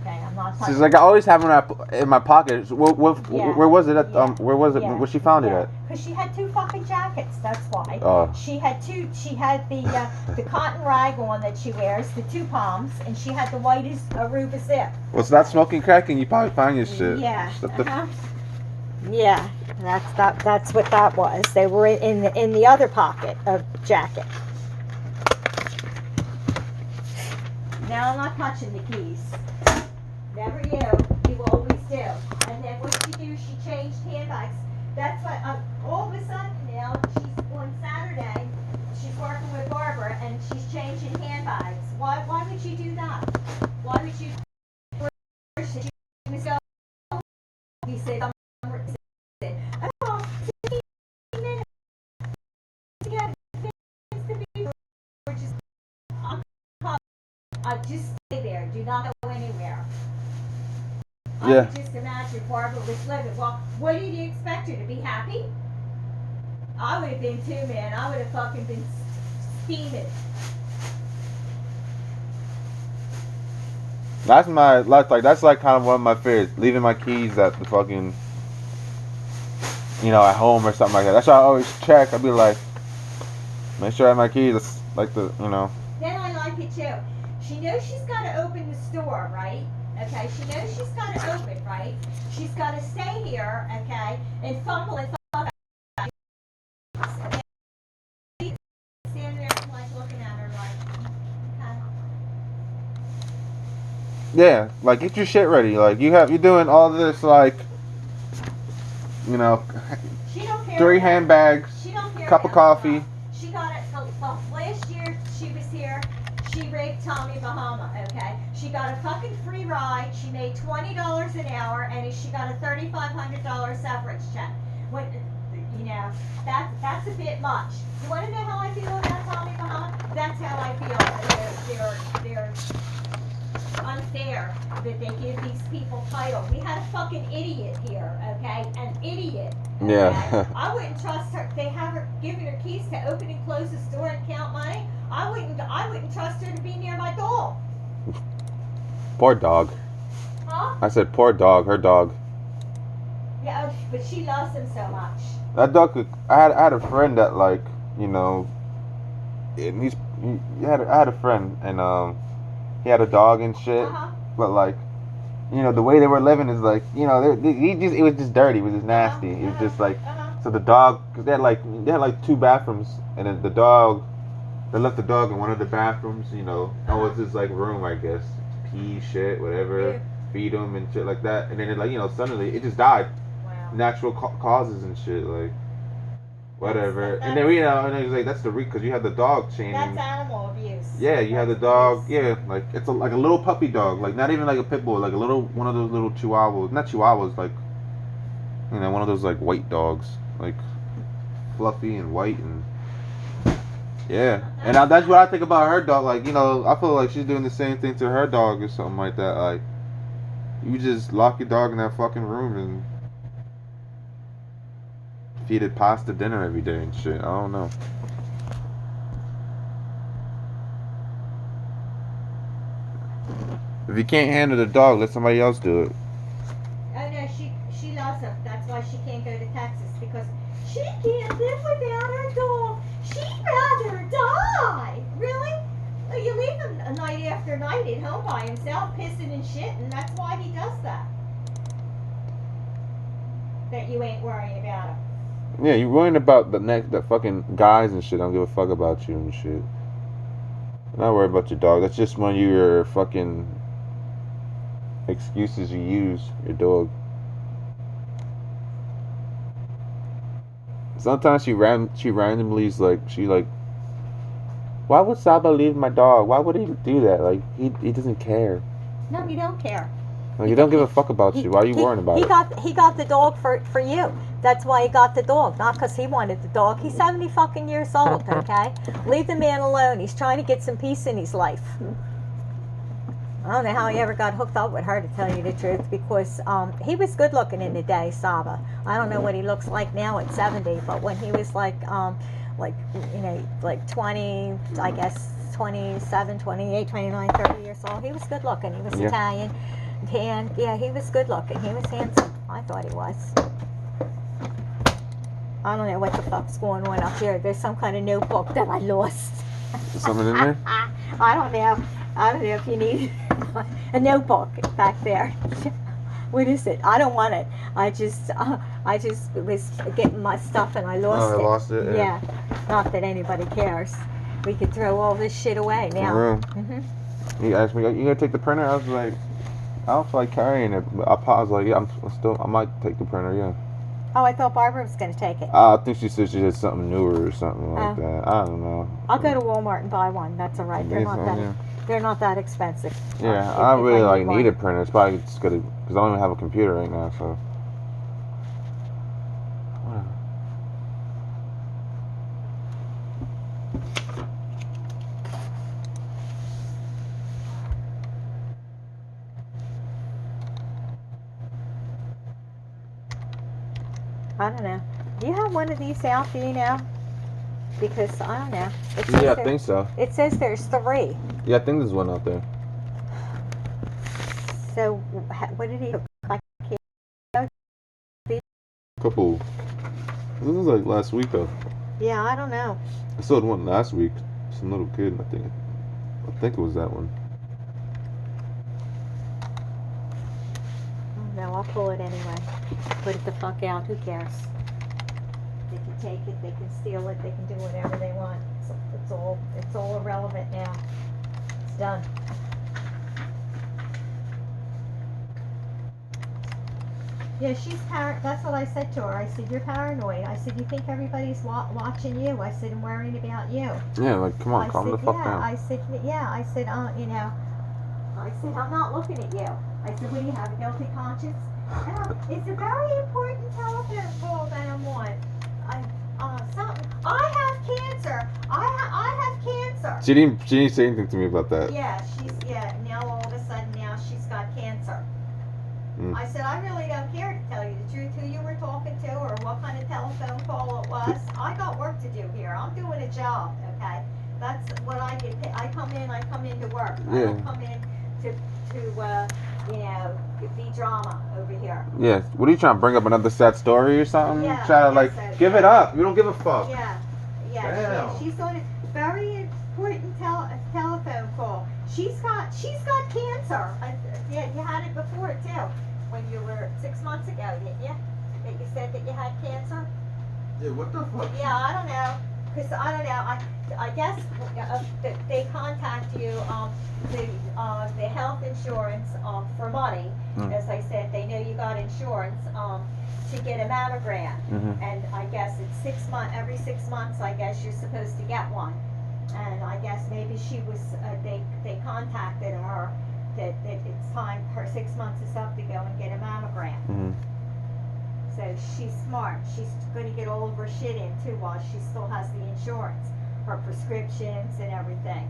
Okay, I'm not touching
She's like, I always have it in my pocket. Where was it at?
Yeah.
Where was it? Where she found it at?
Because she had two fucking jackets. That's why.
Oh.
She had the cotton rag on that she wears, the two palms, and she had the whitest Aruba zip.
Well, it's not smoking crack, and you probably find your shit.
Yeah. Yeah. That's what that was. They were in the other pocket of jacket. Now I'm not touching the keys. Never you. You always do. And then what she do? She changed handbags. That's what. All of a sudden now, she's on Saturday. She's working with Barbara, and she's changing handbags. Why would you do that? Why would you? She was going. He said, "Oh, 15 minutes to get just stay there. Do not go anywhere."
Yeah.
I could just imagine Barbara was living. Well, what did you expect her to be happy? I would have been too, man. I would have fucking been steaming.
That's like kind of one of my fears. Leaving my keys at the fucking, at home or something like that. That's why I always check. I'd be like, make sure I have my keys. It's like
Then I like it too. She knows she's got to open the store, right? Okay, she knows she's got to open, right? She's got to stay here, okay, and fumble and fumble. Stand there and like looking at her like,
yeah, like get your shit ready. Like you're doing all this like,
she don't care
3 handbags,
she don't care
cup of coffee.
She got it. Well, last year she was here. She raped Tommy Bahama, okay? She got a fucking free ride. She made $20 an hour, and she got a $3,500 severance check. That's a bit much. You want to know how I feel about Tommy Bahama? That's how I feel. unfair that they give these people title. We had a fucking idiot here, okay? An idiot. Okay?
Yeah.
I wouldn't trust her. They have her giving her keys to open and close the store and count money. I wouldn't trust her to be near my dog.
Poor dog.
Huh?
I said poor dog. Her dog.
Yeah, but she loves him so much.
That dog could. I had a friend that, like, you know, and I had a friend, and he had a dog and shit. But, like, you know, the way they were living is like, you know, it was just dirty. It was just nasty. It was just like, so the dog, cause they had like 2 bathrooms, and then they left the dog in one of the bathrooms. You know, that was his like room, I guess. Pee, shit, whatever.
Yeah.
Feed him and shit like that, and then it, like, you know, suddenly it just died.
Wow.
Natural causes and shit, like. Whatever, and then you know, and it was like that's the because you have the dog chain.
That's animal abuse.
Yeah, you have the dog. Yeah, like it's like a little puppy dog, like not even like a pit bull, like a little one of those little chihuahuas, not chihuahuas, like, you know, one of those like white dogs, like fluffy and white and yeah. And that's what I think about her dog. Like, you know, I feel like she's doing the same thing to her dog or something like that. Like, you just lock your dog in that fucking room and feed it pasta dinner every day and shit. I don't know. If you can't handle the dog, let somebody else do it.
Oh no, she loves him. That's why she can't go to Texas, because she can't live without her dog. She'd rather die. Really? Well, you leave him a night after night at home by himself, pissing and shitting. That's why he does that. That you ain't worrying about him.
Yeah, you worrying about the fucking guys and shit. I don't give a fuck about you and shit. I'm not worried about your dog. That's just one of your fucking excuses you use. Your dog. Sometimes she randomly is like, why would Saba leave my dog? Why would he do that? Like, he doesn't care.
No, you don't care.
Like, he don't give a fuck about you. Why are you worrying about it?
He got the dog for you. That's why he got the dog, not because he wanted the dog. He's 70 fucking years old, okay? Leave the man alone. He's trying to get some peace in his life. I don't know how he ever got hooked up with her, to tell you the truth, because he was good looking in the day, Saba. I don't know what he looks like now at 70, but when he was like you know, like 20, I guess 27, 28, 29, 30 years old, he was good looking. He was Italian, tan. Yeah, he was good looking. He was handsome. I thought he was. I don't know what the fuck's going on up here. There's some kind of notebook that I lost.
Is something in there?
I don't know. I don't know if you need a notebook back there. What is it? I don't want it. I just was getting my stuff and I lost it.
Oh, I lost it?
Yeah. Not that anybody cares. We could throw all this shit away now.
Mm-hmm. He asked me, you gonna take the printer? I was like, I don't feel like carrying it. But I was like, yeah, I might take the printer, yeah.
Oh, I thought Barbara was going to take it.
I think she said she had something newer or something like that. I don't know.
I'll go to Walmart and buy one. That's all right. They're not that expensive.
Yeah, I don't really like need a printer. It's probably just gonna, because I don't even have a computer right now, so.
I don't know. Do you have one of these out, do you know? Because, I don't know.
Yeah, I think so.
It says there's 3.
Yeah, I think there's one out there.
So, what did he do?
Couple. This was like last week, though.
Yeah, I don't know.
I saw one last week. Some little kid, I think it was that one.
No, I'll pull it anyway. Put it the fuck out. Who cares? They can take it. They can steal it. They can do whatever they want. It's all irrelevant now. It's done. Yeah, she's that's what I said to her. I said, you're paranoid. I said, you think everybody's watching you. I said, I'm worrying about you.
Yeah, like, come on, calm the fuck down.
I said, you know, I said, I'm not looking at you. I said, what do you have, a guilty conscience? It's a very important telephone call that I'm on. I have cancer. I have cancer.
She didn't say anything to me about that.
Yeah, now all of a sudden said, I really don't care, to tell you the truth, who you were talking to or what kind of telephone call it was. I got work to do here. I'm doing a job, okay? That's what I get. I come in to work. I don't come in to you know, be drama over here.
Yeah. What are you trying to bring up, another sad story or something?
Yeah,
Try to like
so,
give it up. You don't give a fuck.
Yeah,
Damn.
she's on a very important telephone call. She's got cancer. Yeah, you had it before too, when you were 6 months ago, didn't you? That you said that you had cancer.
Yeah. What the fuck?
Yeah, I don't know. Cause I don't know. I guess they contact you the health insurance for money. As I said, they know you got insurance to get a mammogram, and I guess it's 6 months. Every 6 months, I guess you're supposed to get one. And I guess maybe she was. They contacted her that it's time. Her 6 months is up to go and get a mammogram. So she's smart. She's going to get all of her shit in too while she still has the insurance, her prescriptions and everything.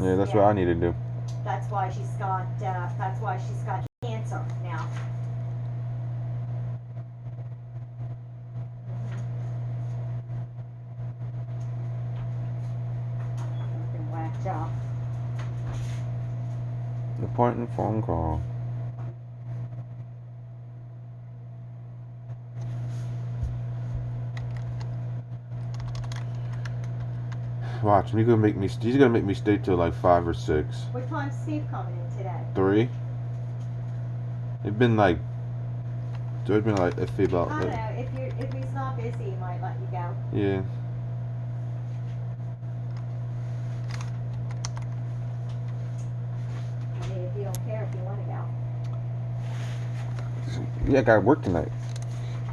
Yeah, that's what I need to do.
That's why she's got. That's why she's got cancer now. Fucking whacked up.
Important phone call. Watch, he's gonna make me stay till like 5 or 6.
What time's Steve coming in today?
3. It's been like iffy about
I don't
that.
know. If he's not busy, he might let you go.
Yeah.
I mean, if you don't care, if you want to go.
Yeah, I got work tonight.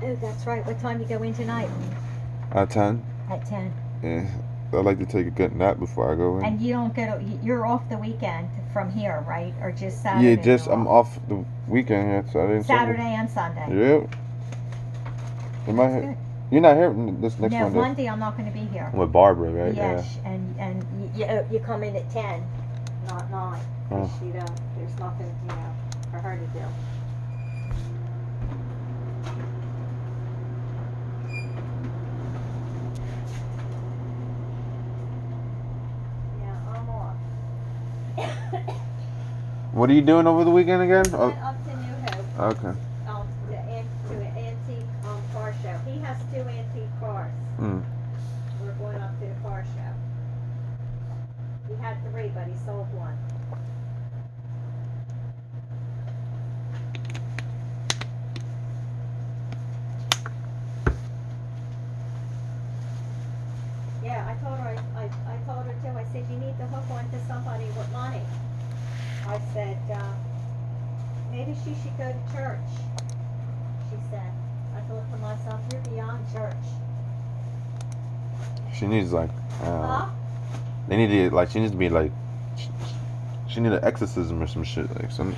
Oh, that's right. What time you go in tonight?
At 10.
At 10.
Yeah. I like to take a good nap before I go in.
And you don't go to, you're off the weekend from here, right? Or just Saturday?
Yeah, just I'm off the weekend here,
Saturday and Sunday.
Yep. You're not here this next
No,
Monday.
Monday I'm not going to be here.
With Barbara, right?
Yes, yeah. and you come in at 10, not 9.
Oh.
You don't, there's nothing, you know, for her to do.
What are you doing over the weekend again?
I went up to New Hope.
Okay.
To an antique car show. He has 2 antique cars. We're going up to the car show. He had 3, but he sold 1. Yeah, I told her. I told her too. I said you need to hook onto somebody with money. I said, maybe she should go to church. She said. I thought to myself, you're beyond church.
She needs like,
Huh?
they need to like, she needs to be like, she need an exorcism or some shit, like some,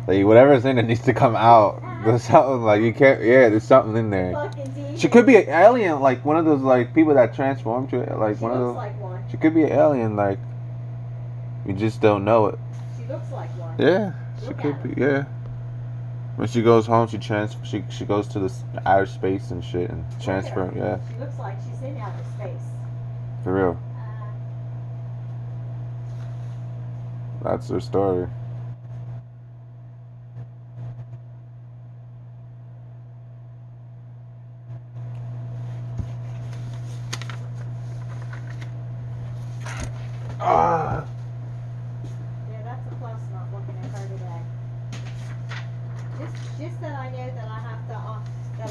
like whatever's in it needs to come out. There's something like you can't, yeah, there's something in there.
Fucking demon.
She could be an alien, like one of those like people that transform to it, like
She
one of
looks
those.
like one.
She could be an alien, like we just don't know it.
She looks like one.
Yeah, she
Look
could
at
be. Yeah. When she goes home, she goes to the outer space and shit and transfer. Yeah,
She looks like she's in outer space.
for real. That's her story. Ah.
Yeah, that's a plus not looking at her today. Just that I know that I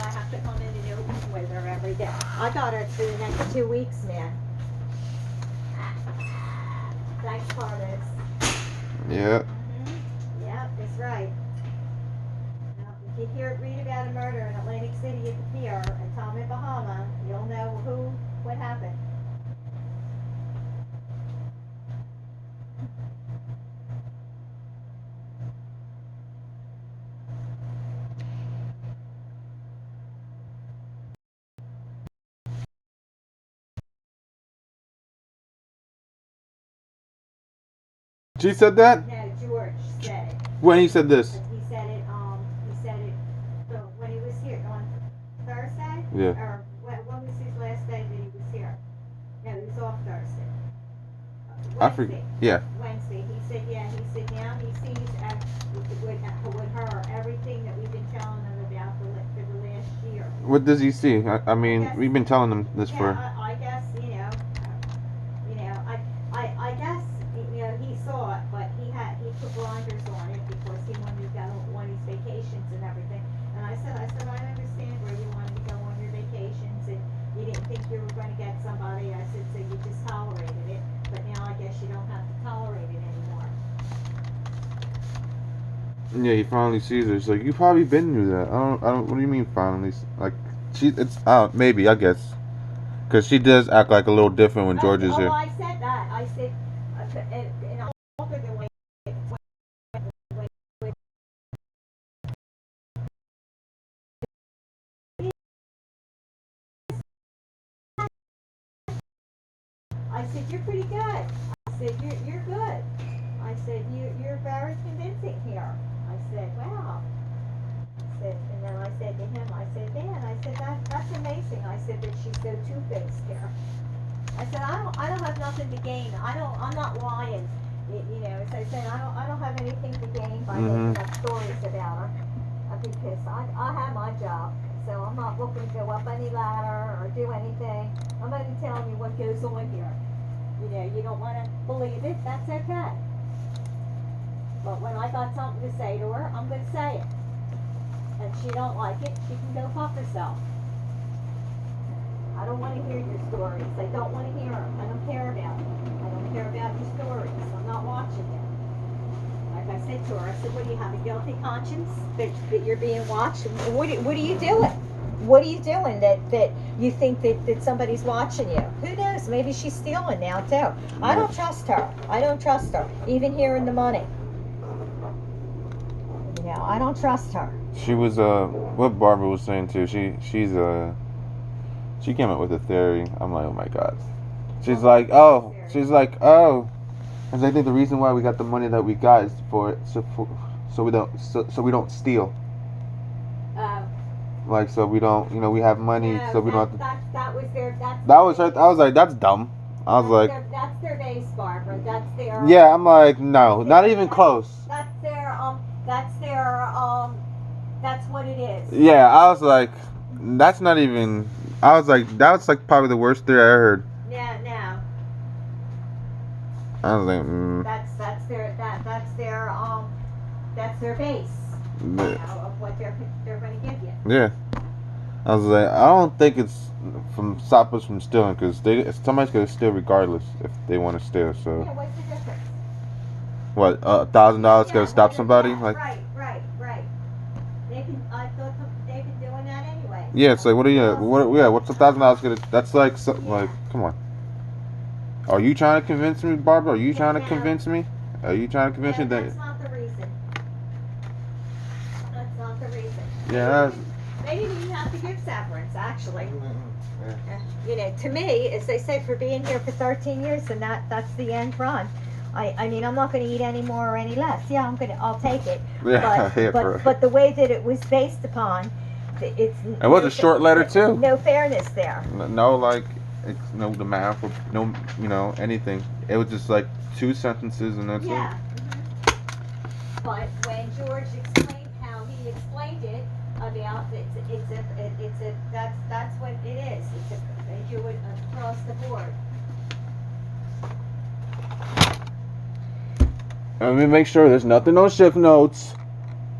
have to come in and open with her every day. I got her for the next 2 weeks, man. Thanks, Carlos.
Yeah.
Yep, that's right. Now, if you read about a murder in Atlantic City at the pier and Tommy Bahama, you'll know what happened.
She said that?
No, George said it.
When he said this?
He
Yeah.
Or when was his last day that he was here? No, he was off Thursday.
I forget.
Wednesday.
Yeah.
Wednesday. He said, yeah, he said now he sees with her everything that we've been telling him about for the last year.
What does he see? I mean,
guess-
we've been telling him this
Yeah,
for.
I guess, I guess, he saw it, but he put blinders on it because he wanted to go on his vacations and everything. And I said, I understand where you wanted to go on your vacations and you didn't think you were going to get somebody. I said, so you just tolerated it, but now I guess you don't have to tolerate it anymore.
Yeah, he finally sees her. It's like, you probably been through that. I don't. What do you mean finally? Like, maybe I guess, because she does act like a little different when George is here.
I said that. I said, and I told her the way. I said, you're pretty good. I said, you're good. I said, you're very convincing here. I said, wow. I said, and then I said to him, I said, man, I said, that's amazing. I said, that she's so two-faced here. I said, I don't have nothing to gain. I'm not lying. As I said, I don't have anything to gain by making up stories about her. Because I have my job. So I'm not looking to go up any ladder or do anything. I'm only telling you what goes on here. You don't want to believe it, that's okay. But when I got something to say to her, I'm going to say it. And if she don't like it, she can go fuck herself. I don't want to hear your stories. I don't want to hear them. I don't care about them. I don't care about your stories. I'm not watching them. Like I said to her, I said, what do you have, a guilty conscience that you're being watched? What are you doing? What are you doing that you think that somebody's watching you? Who knows? Maybe she's stealing now too. I don't trust her. I don't trust her. Even hearing the money. I don't trust her.
She was what Barbara was saying too. She came up with a theory. I'm like, oh my god. She's like, oh. And I think the reason why we got the money that we got is so we don't steal. Like, so we don't, we have money,
No,
so we don't have to.
That was their.
That was her. I was like, that's dumb. I was like,
that's their base, Barbara. That's their.
yeah. I'm like, no, not even close.
That's their. That's what it is.
Yeah, I was like, that's not even. I was like, that's like probably the worst theory I ever heard.
Yeah, no.
I was like,
that's their base. Of what they're going to give you.
Yeah. I was like, I don't think it's stop us from stealing, because somebody's gonna steal regardless if they want to steal. So.
Yeah, what's the difference?
What, $1,000 gonna stop somebody?
Yeah,
Like.
Right. I thought they've been doing that anyway.
Yeah, it's like, what's $1,000 gonna? That's like, like, come on. Are you trying to convince me, Barbara? Are you trying to convince me? Are you trying to convince me that?
That's not the reason. That's not the reason.
Yeah.
Maybe you have to give severance, actually. To me, as they say, for being here for 13 years, and that's the end run. I mean, I'm not going to eat any more or any less. Yeah, I'll take it.
Yeah,
but the way that it was based upon, it
was a short letter too.
No fairness there.
No, like, no demand for no, anything. It was just like 2 sentences and that's
it. But when George explained how he explained it, about that's what it is. They do it across the board.
Let me make sure there's nothing on shift notes.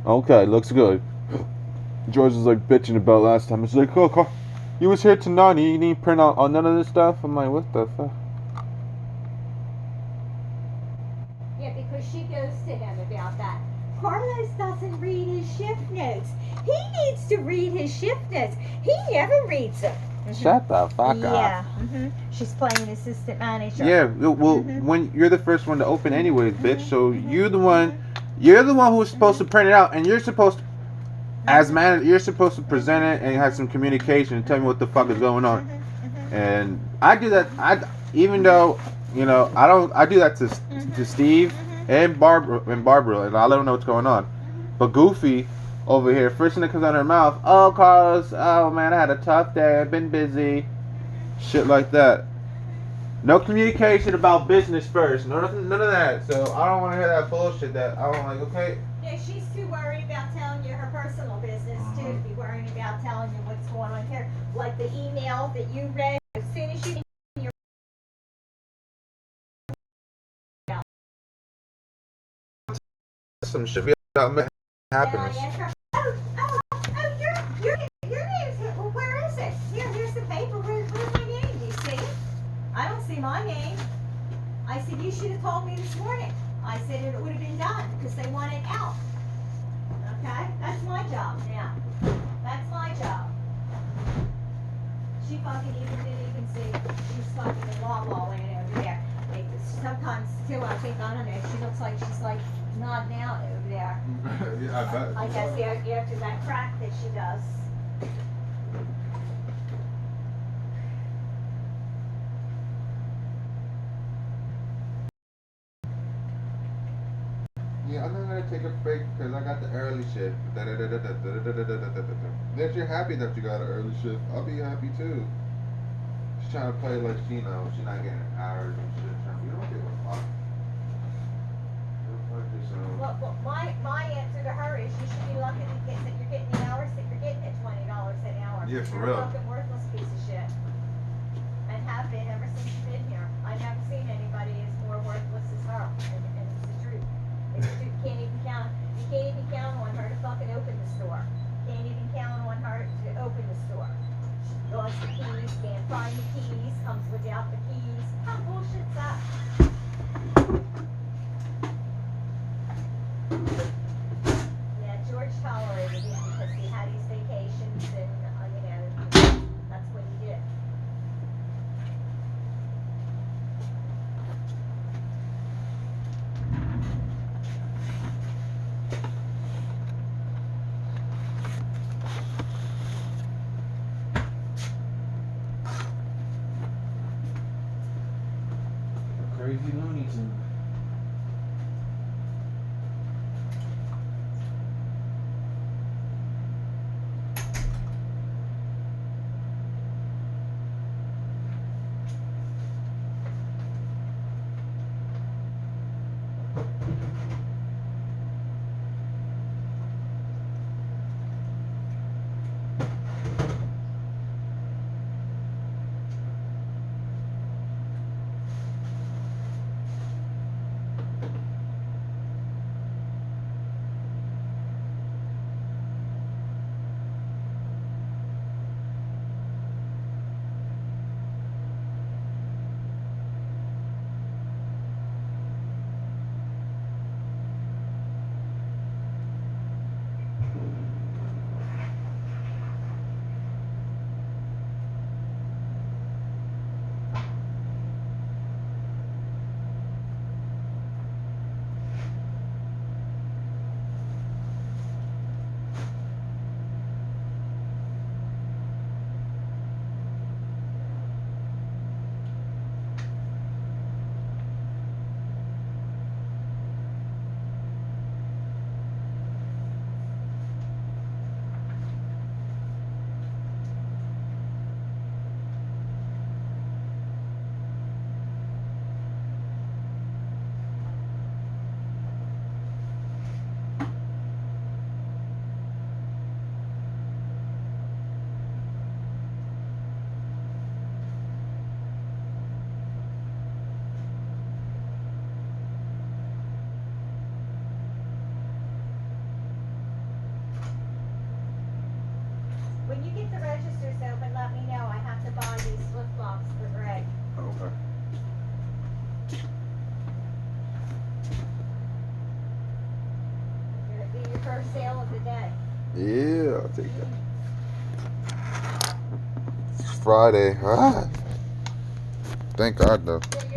Okay, looks good. George was like bitching about last time. It's like, oh, you was here tonight. You didn't print out on none of this stuff. I'm like, what the fuck?
Yeah, because she goes to him about that. Carlos doesn't read his shift notes. He needs to read his shift notes. He never reads them.
Shut the fuck up.
Yeah. She's playing assistant manager.
Yeah. Well, when you're the first one to open anyways, bitch. So you're the one who's supposed to print it out, and you're supposed to, as manager, you're supposed to present it and have some communication and tell me what the fuck is going on. And I do that. Even though I do that to Steve and Barbara, and I let them know what's going on. But Goofy, over here. First thing that comes out of her mouth, oh, Carlos, oh man, I had a tough day. I've been busy. Shit like that. No communication about business first. No, nothing, none of that. So I don't want to hear that bullshit. That I don't like. Okay.
Yeah, she's too worried about telling you her personal business too. To be worrying about telling you what's going on here, like the email that you read. As soon as you
Some shit about happiness.
yeah, your name's here. Well, where is it? Here's the paper. Where's my name? Do you see it? I don't see my name. I said, you should have told me this morning. I said it would have been done because they want it out. Okay? That's my job now. That's my job. She fucking didn't even see. She's fucking in Wawa laying over there. Like, sometimes too, I think, I don't know, she looks like she's like nodding out over there.
Yeah, I bet.
I guess after that crack that she does.
Yeah, I'm not gonna take a break because I got the early shift. If you're happy that you got an early shift, I'll be happy too. She's trying to play like she's not getting hours and shit. You don't give a fuck.
Well, my answer to her is you should be lucky that you're getting the hours that you're getting at $20 an hour.
Yeah, for
you're
real.
You're a fucking worthless piece of shit. And have been ever since you've been here. I've never seen anybody as more worthless as her. And it's the truth. It's the truth. You can't even count on her to fucking open the store. Can't even count on her to open the store. She lost the keys, can't find the keys, comes without the keys. How bullshit's that? Yeah, George tolerated him because he had his vacations and, that's what he did.
Crazy Looney Tunes.
When you get the registers open, let me know. I have to buy these flip-flops for Greg.
Okay.
It'll be your first sale of the day.
Yeah, I'll take that. It's Friday. Ah. Thank God though.
Yeah,